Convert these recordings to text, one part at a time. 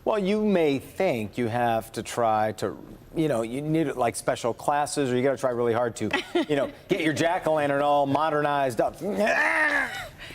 Well, you may think you have to try to, you need like special classes, or you got to try really hard to, get your jack-o'-lantern all modernized up.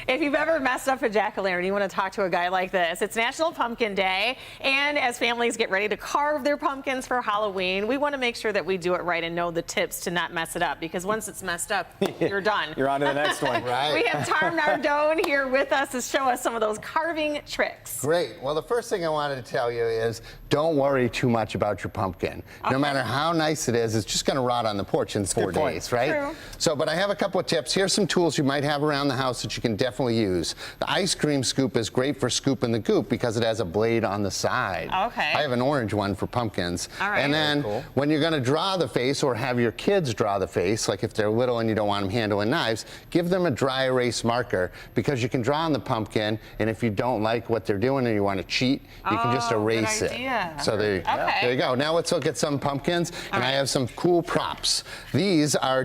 If you've ever messed up a jack-o'-lantern, you want to talk to a guy like this. It's National Pumpkin Day, and as families get ready to carve their pumpkins for Halloween, we want to make sure that we do it right and know the tips to not mess it up, because once it's messed up, you're done. You're on to the next one. Right. We have Tom Nardone here with us to show us some of those carving tricks. Great. Well, the first thing I wanted to tell you is don't worry too much about your pumpkin. Okay. No matter how nice it is, it's just going to rot on the porch in 4 days, right? True. So, but I have a couple of tips. Here's some tools you might have around the house that you can definitely use. The ice cream scoop is great for scooping the goop because it has a blade on the side. Okay. I have an orange one for pumpkins. All right. And then Cool. when you're going to draw the face or have your kids draw the face, like if they're little and you don't want them handling knives, give them a dry erase marker, because you can draw on the pumpkin, and if you don't like what they're doing and you want to cheat, you can just erase good it. idea. So there you go. Now let's look at some pumpkins, and I have some cool props. These are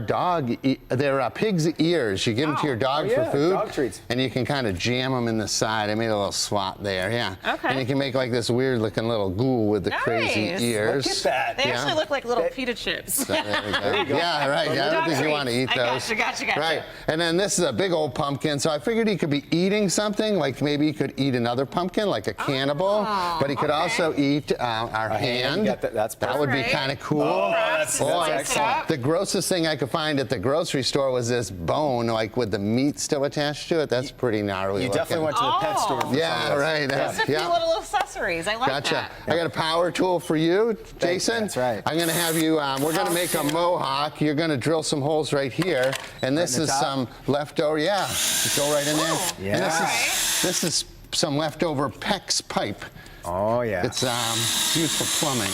they're pig's ears. You give them to your dog for food, dog treats. and you can kind of jam them in the side. I made a little swat there, yeah. Okay. And you can make like this weird looking little ghoul with the crazy Nice. ears. Look at that. They Yeah. actually look like little pita chips. So there we go. Yeah, right. Yeah, I don't Dog think you treats. want to eat I those. gotcha. Right. And then this is a big old pumpkin. So I figured he could be eating something, like maybe he could eat another pumpkin, like a cannibal. But he could also eat our hand. You got that. That's That would be perfect. kind of cool. Oh, that's excellent. The grossest thing I could find at the grocery store was this bone, like with the meat still attached to it. That's pretty gnarly. You definitely went looking. to the pet store. For some Yeah, of those. right. Just a few little accessories. I like Gotcha. that. I got a power tool for you, Jason. That's right. I'm going to have you, we're going to make a mohawk. You're going to drill some holes right here. And this in the is top? some leftover, Just go right in there. Yeah. And Alright. this is some leftover PEX pipe. Oh, yeah. It's used for plumbing.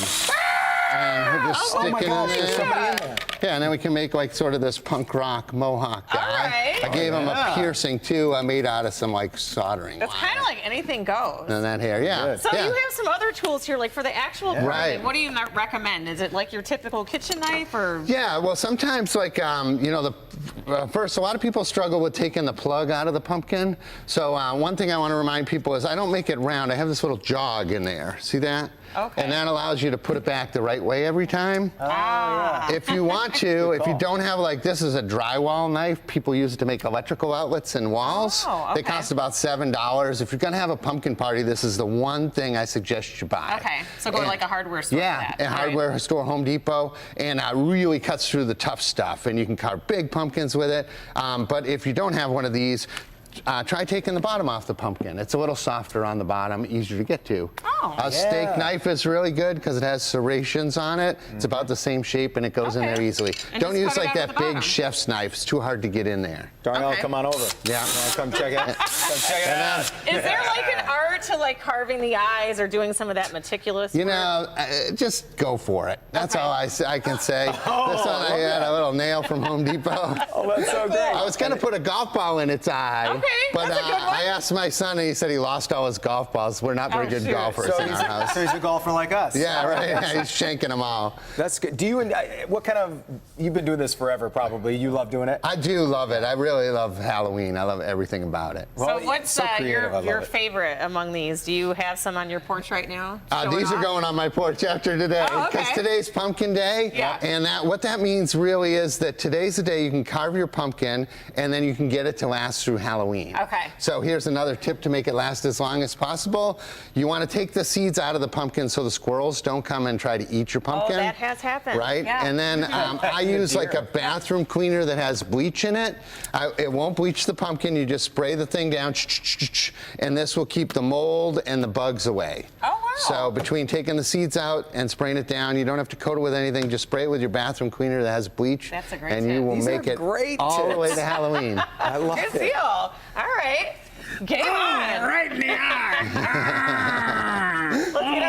And we'll just Oh stick my it gosh, in there's there. somebody in there. Yeah, and then we can make like sort of this punk rock mohawk guy. Alright. I gave him a yeah. piercing too. I made out of some like soldering That's wire. kind of like anything goes. And that hair, yeah. Good. So yeah. you have some other tools here, like for the actual carving. Right. What do you recommend? Is it like your typical kitchen knife, or? Yeah, well, sometimes like, first, a lot of people struggle with taking the plug out of the pumpkin. So one thing I want to remind people is I don't make it round. I have this little jog in there. See that? Okay. And that allows you to put it back the right way every time. Ah. If you want to, if you don't have, like, this is a drywall knife. People use it to make electrical outlets and walls. Oh, They okay. cost about $7. If you're going to have a pumpkin party, this is the one thing I suggest you buy. Okay, so go to like a hardware store. Yeah, for that. a hardware store, Home Depot, and really cuts through the tough stuff, and you can carve big pumpkins with it. But if you don't have one of these, try taking the bottom off the pumpkin. It's a little softer on the bottom, easier to get to. Oh. A steak knife is really good because it has serrations on it. It's about the same shape and it goes in Okay. there easily. And Don't just use cut it like out that at the big bottom. chef's knife. It's too hard to get in there. Darnell, Okay. come on over. Yeah. Come check it. Come check it out. Is there like an art to like carving the eyes or doing some of that meticulous You work? know, just go for it. That's Okay. all I can say. This one I had a little nail from Home Depot. Oh, that's so great. I was going to put a golf ball in its eye. Okay, but that's a good one. I asked my son, and he said he lost all his golf balls. We're not very Oh, good shoot. golfers So in our house. he's a golfer like us. Yeah, right. He's shanking them all. That's good. Do you, what kind of, you've been doing this forever probably. You love doing it? I do love it. I really love Halloween. I love everything about it. Well, So what's so creative. I love your it. favorite among these? Do you have some on your porch right now? Showing These are off? going on my porch after today Oh, because okay. today's pumpkin day. Yeah. And what that means really is that today's the day you can carve your pumpkin and then you can get it to last through Halloween. Okay. So here's another tip to make it last as long as possible. You want to take the seeds out of the pumpkin so the squirrels don't come and try to eat your pumpkin. Oh, that has happened. Right? Yeah. And then I use like a bathroom cleaner that has bleach in it. It won't bleach the pumpkin. You just spray the thing down, and this will keep the mold and the bugs away. Oh, wow. So between taking the seeds out and spraying it down, you don't have to coat it with anything. Just spray it with your bathroom cleaner that has bleach. That's a great and you tip. will These make are it great all the way tips. to Halloween. I love Good it. deal. All right. Game on. Right in the eye. Let's get